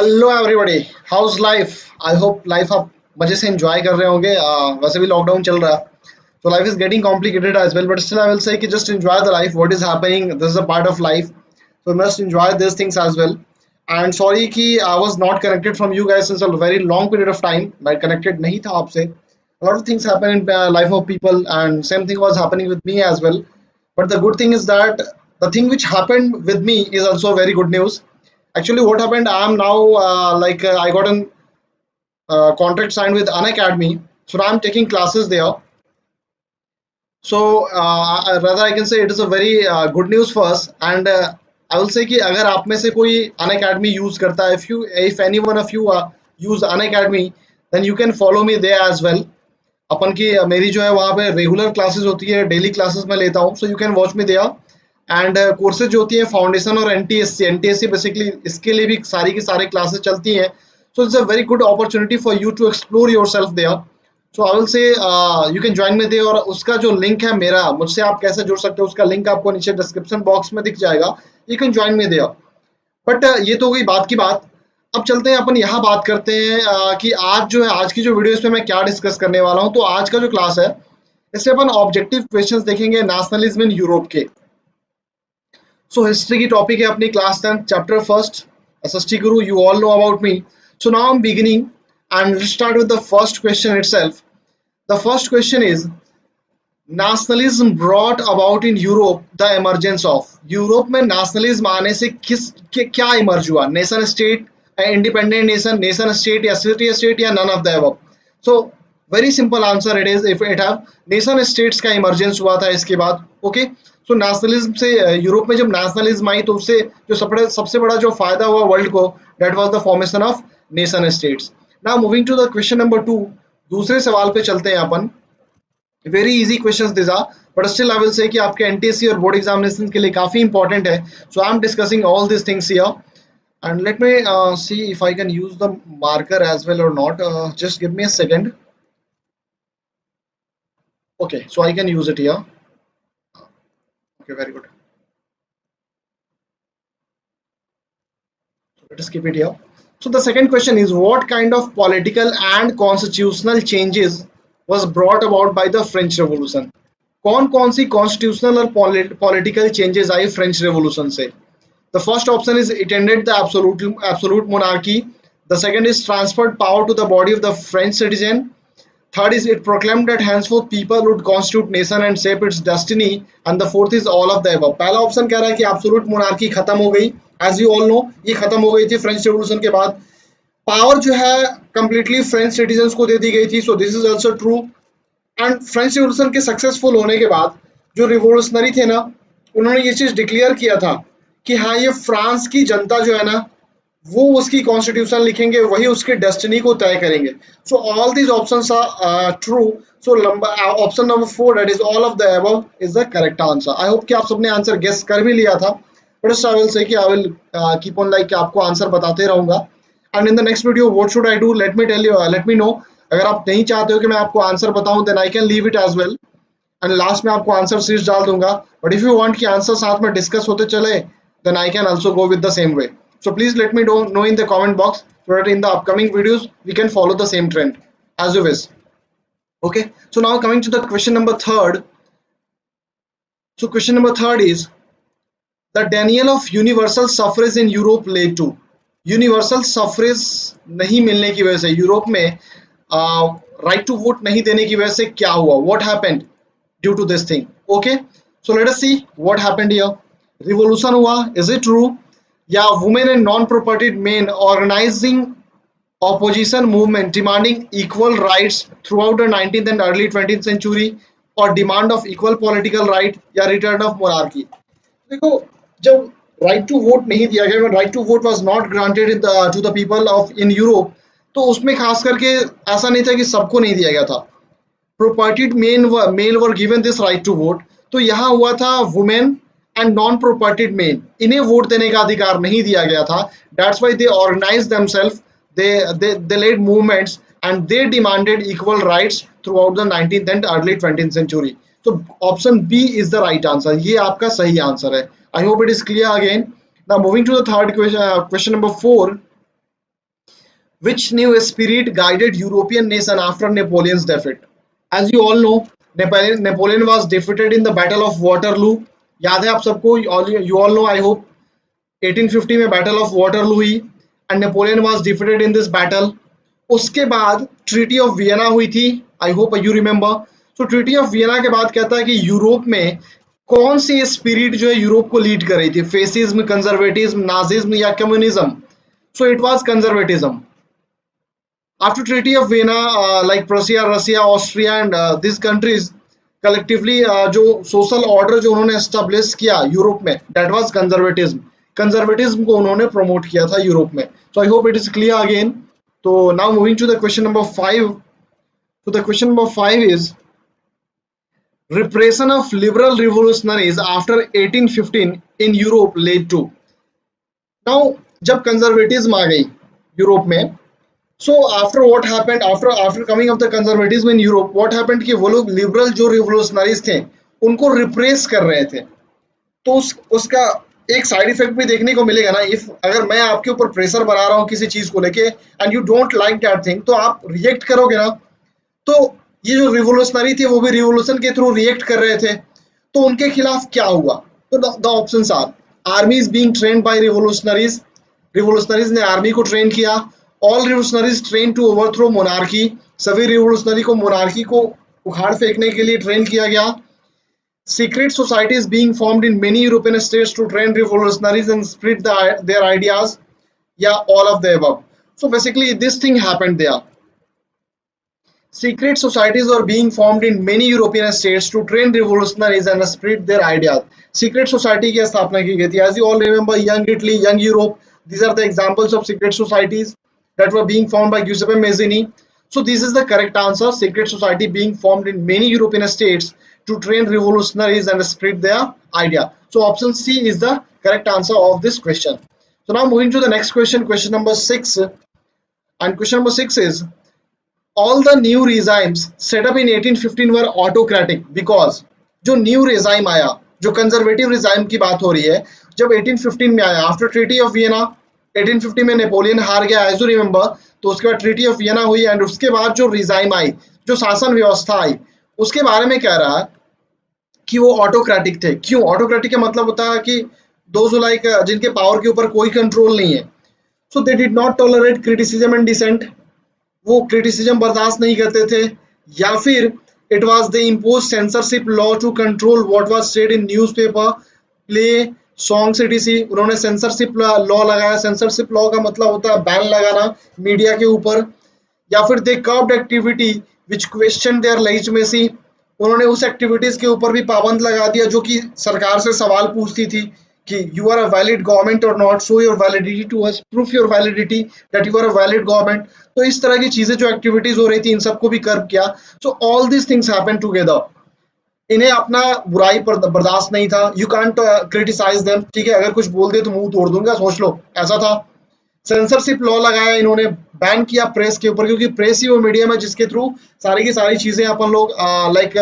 Hello everybody, house life. I hope life आप मजे से एंजॉय कर रहे होंगे। वैसे भी लॉकडाउन चल रहा है, so life is getting complicated as well, but still I will say कि just enjoy the life, what is happening, this is a part of life, so must enjoy these things as well. And sorry कि I was not connected from you guys since a very long period of time, मैं connected नहीं था आपसे। A lot of things happen in life of people and same thing was happening with me as well, but the good thing is that the thing which happened with me is also very good news. Actually what happened, I am now I got an contract signed with Unacademy, so now I'm taking classes there. So rather I can say it is a very good news for us. And I will say कि अगर आप में से कोई Unacademy use करता है, if any one of you use Unacademy, then you can follow me there as well. अपन की मेरी जो है वहाँ पे रेगुलर क्लासेस होती है, डेली क्लासेस मैं लेता हूँ, so you can watch me there. And courses जो होती है फाउंडेशन और एनटीएससी बेसिकली इसके लिए भी सारी की सारी क्लासेस चलती हैं। So it's a very good opportunity for you to explore yourself there. So I will say you can join me there, और उसका जो लिंक है मेरा, मुझसे आप कैसे जुड़ सकते हो उसका लिंक आपको नीचे डिस्क्रिप्शन बॉक्स में दिख जाएगा। You can join me there. But ये तो हो गई बात की बात। अब चलते हैं अपन यहाँ बात करते हैं कि आज जो है, आज की जो वीडियो, इस पे मैं क्या डिस्कस करने वाला हूँ। तो आज का जो क्लास है इससे अपन ऑब्जेक्टिव क्वेश्चंस देखेंगे नेशनलिज्म इन यूरोप के। सो हिस्ट्री की टॉपिक है अपनी class 10 chapter first SST Guru, you all know about me. So now I am beginning and let's start with the first question itself. The first question is nationalism brought about in Europe the emergence of. Europe में nationalism आने से क्या emerge हुआ? Nation state, independent nation, nation state या city state या none of the above? So very simple answer it is, if it have nation states का emergence हुआ था इसके बाद। ओके, सो नेशनलिज्म से यूरोप में जब नेशनलिज्म आई तो उससे जो सबसे बड़ा जो फायदा हुआ वर्ल्ड को, that was the formation of nation states. Now moving to the question number 2, दूसरे सवाल पे चलते हैं अपन। Very easy questions this are, but still I will say कि आपके एनटीएससी और बोर्ड एग्जामिनेशन के लिए काफी इंपॉर्टेंट है। So I am discussing all this things here, and let me see if I can use the marker as well or not. Just give me a second. Okay, so I can use it here. Okay, very good. So let us keep it here. So the second question is, what kind of political and constitutional changes was brought about by the French Revolution? कौन कौन सी constitutional और political changes आई French revolution से? The first option is it ended the absolute monarchy. The second is transferred power to the body of the French citizen. Third is it proclaimed that henceforth people would constitute nation and shape its destiny. And the fourth is all of the above. पहला option कह रहा है कि absolute monarchy खत्म हो गई, as you all know ये खत्म हो गई थी फ्रेंच रेवोल्यूशन के बाद। पावर जो है कंप्लीटली फ्रेंच सिटीजन्स को दे दी गई थी, सो this is also true. And French revolution के सक्सेसफुल होने के बाद जो रिवोल्यूशनरी थे ना, उन्होंने ये चीज डिक्लेयर किया था कि हाँ, ये फ्रांस की जनता जो है ना, वो उसकी कॉन्स्टिट्यूशन लिखेंगे, वही उसके डेस्टिनी को तय करेंगे। So all these options are true. So option number 4, that is all of the above, is the correct answer. I hope कि आप सबने आंसर गेस कर भी लिया था, बट आई विल से कि I will keep on like आपको answer बताते रहूंगा। And in the next video what should I do, let me tell you, let me know. अगर आप नहीं चाहते हो कि मैं आपको आंसर बताऊं, then I can leave it as well, and last में आपको आंसर शीट्स डाल दूंगा। बट इफ यू वांट कि आंसर साथ में डिस्कस होते चले, then I can also go with the same way. So please let me know in the comment box, so that in the upcoming videos we can follow the same trend as you wish. Okay, so now coming to the question number 3rd. So question number 3rd is, the denial of universal suffrage in Europe led to। Universal suffrage नहीं मिलने की वजह से Europe में right to vote नहीं देने की वजह से क्या हुआ? What happened due to this thing? Okay, so let us see what happened here. Revolution हुआ, इज इट ट्रू? या women and non propertied men organising opposition movement demanding equal rights throughout the 19th and early 20th century, or demand of equal political right या return of monarchy? देखो, जब right to vote नहीं दिया गया, right to vote was not granted to the people of in Europe, तो उसमें खास करके ऐसा नहीं था कि सबको नहीं दिया गया था। Propertied male were given this right to vote. तो यहाँ हुआ था women and non propertied men, इन्हें वोट देने का अधिकार नहीं दिया गया था। That's why they organize themselves, they led movements and they demanded equal rights throughout the 19th and early 20th century. So option B is the right answer. ये आपका सही आंसर है। I hope it is clear again. Now moving to the third question, question number 4. Which new spirit guided European nation after Napoleon's defeat? As you all know, Napoleon was defeated in the Battle of Waterloo. याद है आप सबको? You all know, I hope. 1850 में battle of Waterloo हुई and Napoleon was defeated in this battle. उसके बाद treaty of Vienna हुई थी. I hope you remember. So treaty of Vienna के बाद कहता है कि यूरोप में कौन सी स्पिरिट जो है यूरोप को लीड कर रही थी, फेसिज्म, कंजर्वेटिज्म, नाजिज्म या communism. So it was conservatism. After Treaty of Vienna, like Prussia, Russia, Austria and these countries collectively जो social order जो उन्होंने establish किया यूरोप में, that was conservatism. Conservatism को उन्होंने promote किया था यूरोप में. So I hope it is clear again. So now moving to the question number 5. So the question number 5 is repression of liberal revolutionaries after 1815 in Europe led to. Now जब conservatism आ गई Europe में, so after what happened, after coming of the conservatism in Europe, what happened कि वो लोग liberal जो revolutionaries थे उनको repress कर रहे थे. तो उसका एक साइड इफेक्ट भी देखने को मिलेगा ना. इफ अगर मैं आपके ऊपर प्रेशर बना रहा हूँ किसी चीज को लेके and you don't like that thing, तो आप रिएक्ट करोगे ना. तो ये जो रिवोल्यूशनरी थे वो भी रिवोल्यूशन के थ्रू रिएक्ट कर रहे थे. तो उनके खिलाफ क्या हुआ? तो the options are army is being trained by revolutionaries. Revolutionaries ने आर्मी को ट्रेन किया. All revolutionaries train to overthrow monarchy. सभी रिवोल्यूशनरी को मोनार्की को उखाड़ फेंकने के लिए ट्रेन किया गया. Secret societies being formed in many European states to train revolutionaries and spread their ideas. Yeah, all of the above. So basically this thing happened there. Secret societies were being formed in many European states to train revolutionaries and spread their ideas. Secret society की स्थापना की गई थी. As you all remember, Young Italy, Young Europe, these are the examples of secret societies that were being formed by Giuseppe Mazzini. So this is the correct answer. Secret society being formed in many European states to train revolutionaries and spread their idea. So option C is the correct answer of this question. So now moving to the next question, question number 6. And question number 6 is all the new regimes set up in 1815 were autocratic because जो new regime आया, जो conservative regime की बात हो रही है, जब 1815 में आया आफ्टर ट्रीटी ऑफ वियना. 1850 में नेपोलियन हार गया एज यू रिमेंबर. तो उसके बाद ट्रीटी ऑफ वियना हुई एंड उसके बाद जो रिजाइम आई, जो शासन व्यवस्था आई, उसके बारे में कह रहा है कि वो ऑटोक्रेटिक थे. क्यों ऑटोक्रेटिक का मतलब होता है कि दोज लाइक जिनके पावर के ऊपर कोई कंट्रोल नहीं है. So they did not tolerate criticism and dissent. वो क्रिटिसिज्म बर्दाश्त नहीं करते थे. या फिर it was they impose censorship law to control what was said in newspaper, play, songs etc. उन्होंने सेंसरशिप लॉ लगाया. सेंसरशिप लॉ का मतलब होता है बैन लगाना मीडिया के ऊपर. या फिर they curbed activity which question their legitimacy. उन्होंने उस एक्टिविटीज के ऊपर भी पाबंद लगा दिया जो कि सरकार से सवाल पूछती थी कि you are a valid government और not, show your validity to us, proof your validity that you are a valid government. तो इस तरह की चीजें जो एक्टिविटीज हो रही थी इन सबको भी कर्ब किया. So all this things happen together. इन्हें अपना बुराई पर बर्दाश्त नहीं था. You can't criticise them. ठीक है, अगर कुछ बोल दे तो मुंह तोड़ दूंगा, सोच लो, ऐसा था. सेंसरशिप लॉ लगाया इन्होंने, बैन किया प्रेस के ऊपर, क्योंकि प्रेस ही वो मीडियम है जिसके थ्रू सारी की सारी चीजें अपन लोग लाइक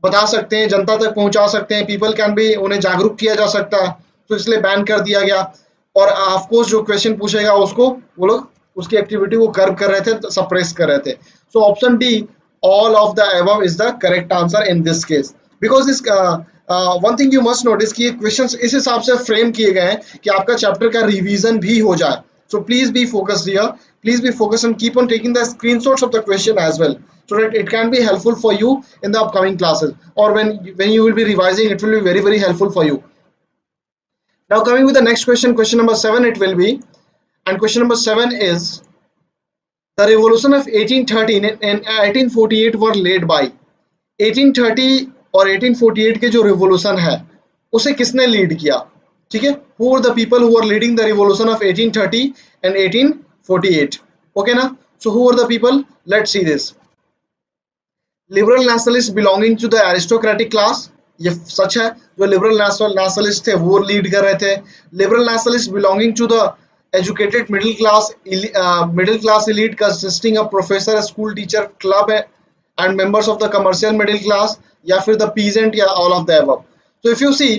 बता सकते हैं, जनता तक पहुंचा सकते हैं. पीपल कैन भी, उन्हें जागरूक किया जा सकता है. तो इसलिए बैन कर दिया गया. और ऑफकोर्स जो क्वेश्चन पूछेगा उसको वो लोग उसकी एक्टिविटी को कर्ब कर रहे थे, सप्रेस कर रहे थे. So option D, all of the above is the correct answer in this case. Because this one thing you must notice कि क्वेश्चंस इस हिसाब से फ्रेम किए गए हैं कि आपका चैप्टर का रिवीजन भी हो जाए. So please be focused here. Please be focused and keep on taking the screenshots of the question as well, so that it can be helpful for you in the upcoming classes, or when you will be revising, it will be very very helpful for you. Now coming with the next question, question number 7 it will be, and question number 7 is the revolution of 1813 and 1848 were led by. 1830 और 1848 के जो revolution है उसे किसने lead किया? ठीक है, who were the people who were leading the revolution of 1830 and 1848? okay ना. so who were the people? let's see this. liberal nationalists belonging to the aristocratic class. ये सच है, जो लिबरल नेशनलिस्ट थे वो लीड कर रहे थे. Liberal nationalist belonging to the educated middle class elite consisting of professor, school teacher, club and members of the commercial middle class, या फिर the peasant, या all of the above. so if you see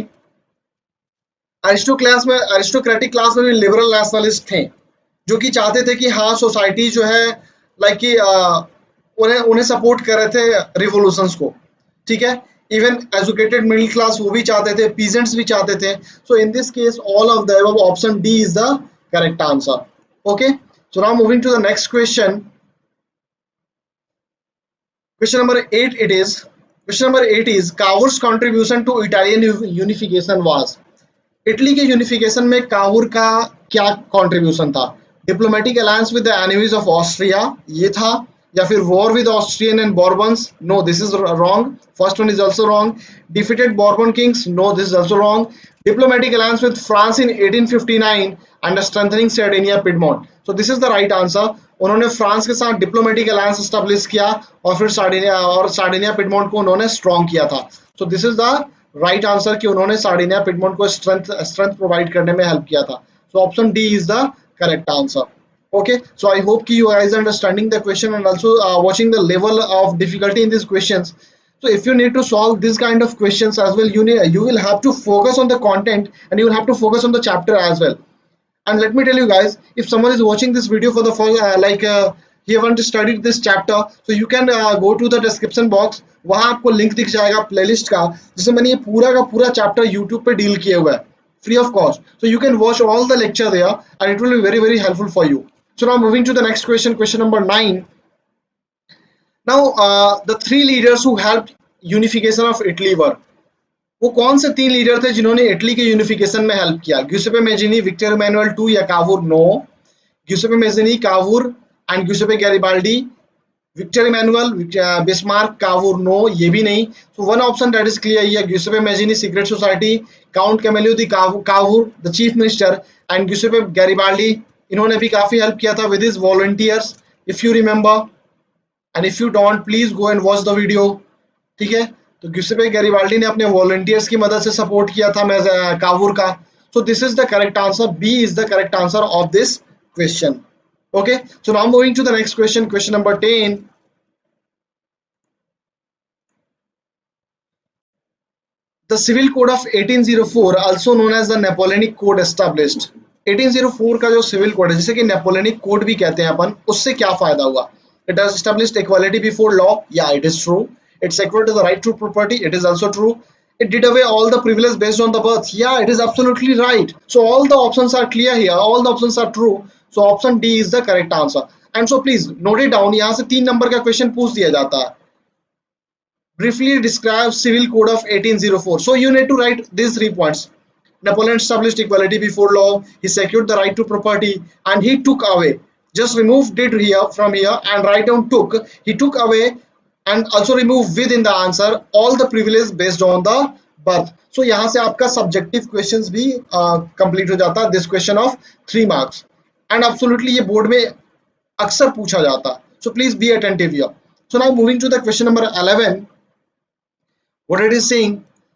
aristocratic class में भी liberal nationalist थे. जो कि चाहते थे कि हाँ सोसाइटी जो है लाइक कि उन्हें उन्हें सपोर्ट कर रहे थे रिवोल्यूशंस को, ठीक है। इवन एजुकेटेड मिडिल क्लास वो भी चाहते थे, पीजेंट्स भी चाहते थे। So in this case all of the option D is the correct answer. Okay, so now moving to the next question. Question number 8 it is. Question number 8 is Cavour's contribution to Italian unification was. Italy के unification में Cavour का क्या contribution था? Diplomatic alliance with the enemies of Austria, ये था, या फिर war with Austrian and Bourbons? No, this is wrong, first one is also wrong. Defeated Bourbon kings? No, this is also wrong. Diplomatic alliance with France in 1859 and strengthening Sardinia Piedmont, so this is the right answer. उन्होंने France के साथ diplomatic alliance establish किया और फिर Sardinia Piedmont को उन्होंने strong किया था। सो this is the right answer कि उन्होंने सार्डिनिया पिडमोंट को स्ट्रेंथ प्रोवाइड करने में हेल्प किया था। So option D is the correct answer. Okay, so I hope you guys are understanding the question and also watching the level of difficulty in these questions. So if you need to solve this kind of questions as well, you will have to focus on the content and you will have to focus on the chapter as well. And let me tell you guys, if someone is watching this video for the first he haven't studied this chapter, so you can go to the description box, वहाँ आपको link दिख जाएगा playlist का, जिसमें मैंने ये पूरा का पूरा चैप्टर यूट्यूब पे डील किया हुआ है free of cost. So you can watch all the lecture there and it will be very very helpful for you. So now moving to the next question, question number 9. Now the three leaders who helped unification of Italy were, वो कौन से तीन leader थे जिन्होंने Italy के unification में help किया? Giuseppe Mazzini, Victor Emmanuel two या Cavour? No, Giuseppe Mazzini, Cavour and Giuseppe Garibaldi. Victor Emmanuel, Bismarck, Cavour? No, ये भी नहीं। So one option that is clear here, Giuseppe Mazzini secret society, Count Camillo di Cavour the chief minister and Giuseppe Garibaldi, इन्होंने भी काफी help किया था with his volunteers, if you remember, and if you don't please go and watch the video, ठीक है। तो ग्यूसेपे Garibaldi ने अपने वॉलंटियर्स की मदद से सपोर्ट किया था कावूर का। So this is the correct answer, B is the correct answer of this question. Okay, so now moving to the next question, question number 10. The Civil Code of 1804, also known as the Napoleonic Code, established. 1804 का जो civil code है, जिसे कि Napoleonic code भी कहते हैं अपन, उससे क्या फायदा हुआ? It has established equality before law. Yeah, it is true. It secured the right to property. It is also true. It did away all the privileges based on the birth. Yeah, it is absolutely right. So all the options are clear here. All the options are true. So option D is the correct answer. And so please note it down. यहाँ से 3 number का question पूछ दिया जाता है. Briefly describe Civil Code of 1804. So you need to write these 3 points. Napoleon established equality before law, he secured the right to property, and he took away. Just removed it here from here and write down took. He took away and also remove within the answer all the privilege based on the birth. So यहाँ से आपका subjective questions भी complete हो जाता है. This question of 3 marks. And absolutely ये board में अक्सर पूछा जाता है. So please be attentive here. So now moving to the question number 11. What it is saying?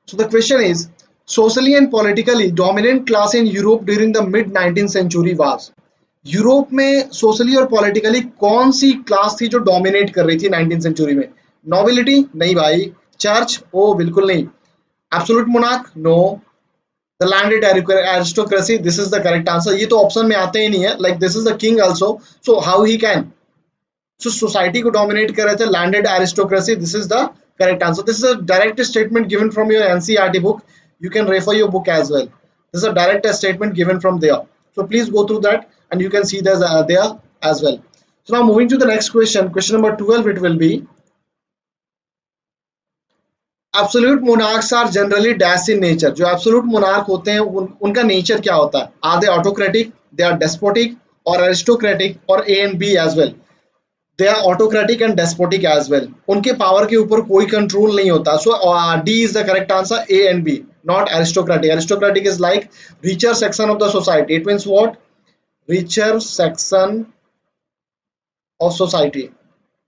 So the question is, socially and politically dominant class in Europe during the mid 19th century was. Europe में socially और politically कौन सी class थी जो dominate कर रही थी 19th century में? Nobility? नहीं भाई। चर्च? ओ बिल्कुल नहीं। Absolute monarch? No. The landed aristocracy? This is the correct answer. ये तो ऑप्शन में आते ही नहीं है, like this is the king also, so how he can? So society को डोमिनेट कर रहे थे landed aristocracy, this is the correct answer. This is a direct statement given from your NCERT book. You can refer your book as well. This is a direct statement given from there. So please go through that and you can see there's there as well. So now moving to the next question, question number 12, it will be, absolute monarchs are generally dash in nature. जो absolute monarch होते हैं उनका nature क्या होता है? Are they autocratic, they are despotic, or aristocratic, or A and B as well? They are autocratic and despotic as well. उनके power के ऊपर कोई कंट्रोल नहीं होता. So D is the correct answer, A and B, not aristocratic. Aristocratic is like richer section of the society. It means what? Richer section of society.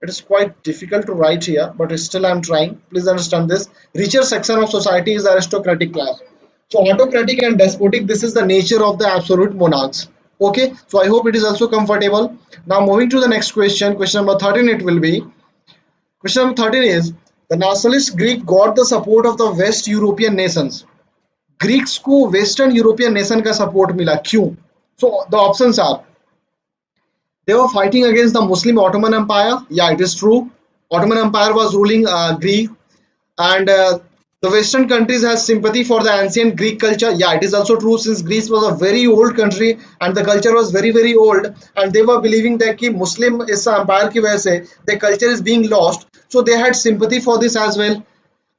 It is quite difficult to write here, but still I am trying. Please understand this. Richer section of society is aristocratic class. So autocratic and despotic, this is the nature of the absolute monarchs. Okay, so I hope it is also comfortable. Now moving to the next question, question number 13 it will be. Question number 13 is, the nationalist Greek got the support of the West European nations. Greeks को Western European nation का support मिला, क्यों? So the options are They were fighting against the Muslim Ottoman Empire. Yeah, it is true. Ottoman Empire was ruling Greece, and the Western countries has sympathy for the ancient Greek culture. Yeah, it is also true, since Greece was a very old country and the culture was very old, and they were believing that कि Muslim इस empire की वजह से their culture is being lost, so they had sympathy for this as well.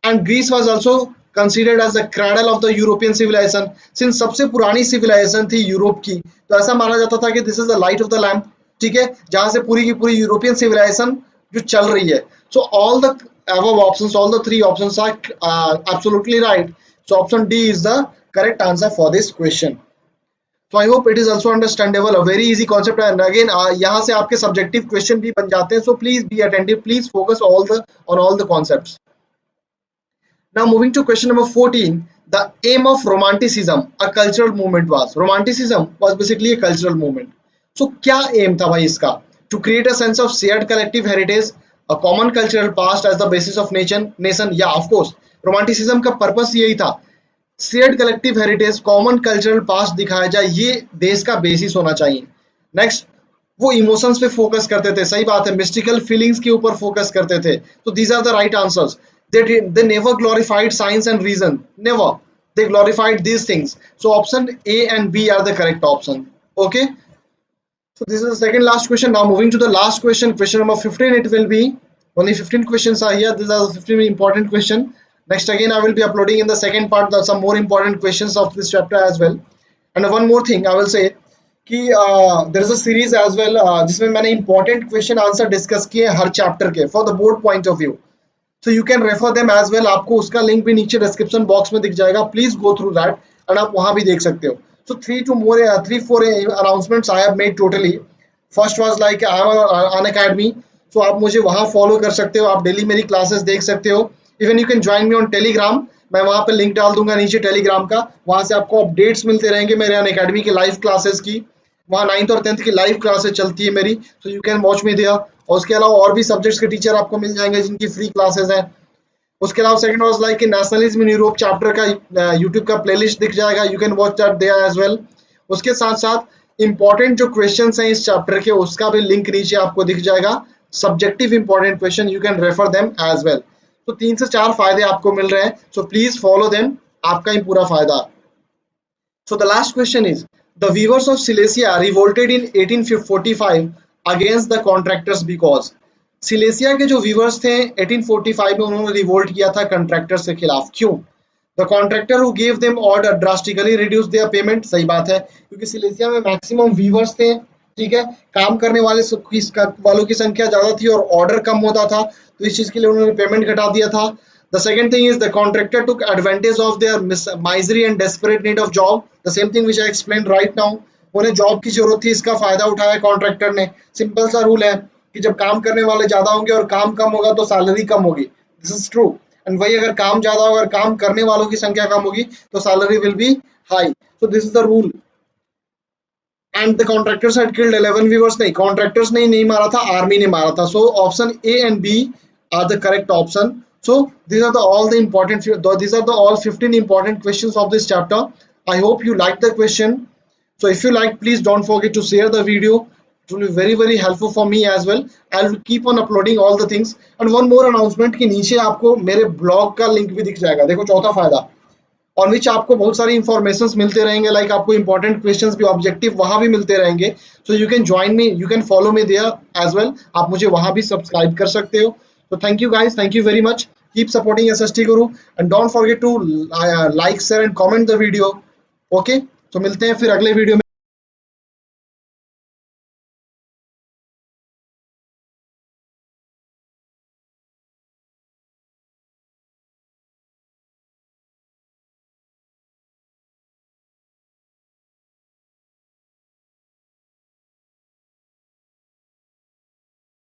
And Greece was also considered as the cradle of the European civilization. Since सबसे पुरानी civilization थी Europe की, तो ऐसा माना जाता था कि this is the light of the lamp, ठीक है, जहां से पूरी की पूरी यूरोपियन civilization जो चल रही है. So all the above options, all the three options are absolutely right. So option D is the correct answer for this question. So I hope it is also understandable, a very easy concept, and again यहाँ से आपके subjective question भी बन जाते हैं. So please be attentive, please focus on all the concepts. Now moving to question number 14, the aim of romanticism, a cultural movement was. Romanticism was basically a cultural movement. So क्या aim था भाई इसका? To create a sense of shared collective heritage, a common cultural past as the basis of nation. Yeah, of course. Romanticism का purpose यही था. Shared collective heritage, common cultural past दिखाया जाए, ये देश का बेसिस होना चाहिए. नेक्स्ट, वो इमोशंस पे फोकस करते थे, सही बात है, मिस्टिकल फीलिंग्स के ऊपर फोकस करते थे. तो these are the right answers. They never glorified science and reason, never. They glorified these things. So option A and B are the correct option. Okay, so this is the second last question. Now moving to the last question, question number 15. It will be only 15 questions are here. These are the 15 important questions. Next again I will be uploading in the second part some more important questions of this chapter as well. And one more thing I will say कि there is a series as well जिसमें मैंने important question answer discuss किए हर chapter के for the board point of view. So you can refer them as well. आपको उसका link भी नीचे description box में दिख जाएगा. Please go through that and आप वहां भी देख सकते हो. So 3-4 announcements I have made totally. First was like I am an academy. So आप मुझे वहां फॉलो कर सकते हो, आप डेली मेरी क्लासेस देख सकते हो. Even you can join me on Telegram. मैं वहां पे लिंक डाल दूंगा नीचे टेलीग्राम का. वहां से आपको अपडेट्स मिलते रहेंगे मेरे अन अकेडमी की लाइव क्लासेस की. वहाँ 9th और 10th की लाइव क्लासेस चलती है मेरी. So you can watch me there. और उसके अलावा और भी सब्जेक्ट्स के टीचर आपको मिल जाएंगे जिनकी फ्री क्लासेस हैं. उसके अलावा second was like nationalism in Europe chapter का यूट्यूब का प्लेलिस्ट दिख जाएगा. You can watch that there as well. उसके साथ साथ इंपॉर्टेंट जो क्वेश्चंस हैं इस चैप्टर के, उसका भी लिंक नीचे आपको दिख जाएगा. Subjective important question, you can refer them as well. तो 3 से 4 फायदे आपको मिल रहे हैं. सो प्लीज फॉलो देम, आपका ही पूरा फायदा. So the last question is, the weavers of Silesia revolted in 1845 against the contractors because. Silesia के जो वीवर्स थे 1845 में उन्होंने रिवोल्ट किया था कॉन्ट्रैक्टर्स के खिलाफ. क्यों? The contractor who give them order drastically reduce there payment. सही बात है, क्योंकि सिलेसिया में मैक्सिमम वीवर्स थे, ठीक है, काम करने वालों की संख्या ज्यादा थी और ऑर्डर कम होता था, तो इस चीज के लिए उन्होंने पेमेंट घटा दिया था. The second thing is the contractor took advantage of their misery and desperate need of job. The same thing which I explained right now. उन्हें जॉब की जरूरत थी, इसका फायदा उठाया कॉन्ट्रैक्टर ने. सिंपल सा रूल है कि जब काम करने वाले ज्यादा होंगे और काम कम होगा तो सैलरी कम होगी. This is true. एंड वही अगर काम ज्यादा होगा और काम करने वालों की संख्या कम होगी तो salary will be high. So this is the rule. And the contractors had killed 11 weavers. नहीं, कॉन्ट्रैक्टर्स ने नहीं मारा था, आर्मी ने मारा था. So option A and B are the correct option. So these are all 15 important questions of this chapter. I hope you like the question. So if you like, please don't forget to share the video. It will be very helpful for me as well. I'll keep on uploading all the things. And one more announcement कि नीचे आपको मेरे blog का link भी दिख जाएगा. देखो चौथा फायदा, और नीचे आपको बहुत सारी इंफॉर्मेशन मिलते रहेंगे. लाइक आपको इंपॉर्टेंट क्वेश्चंस भी, ऑब्जेक्टिव वहां भी मिलते रहेंगे. So you can join me, you can follow me there as well. आप मुझे वहां भी सब्सक्राइब कर सकते हो. So thank you guys, thank you very much. Keep supporting SST Guru and don't forget to like, share and comment the video. Okay, तो मिलते हैं फिर अगले वीडियो में.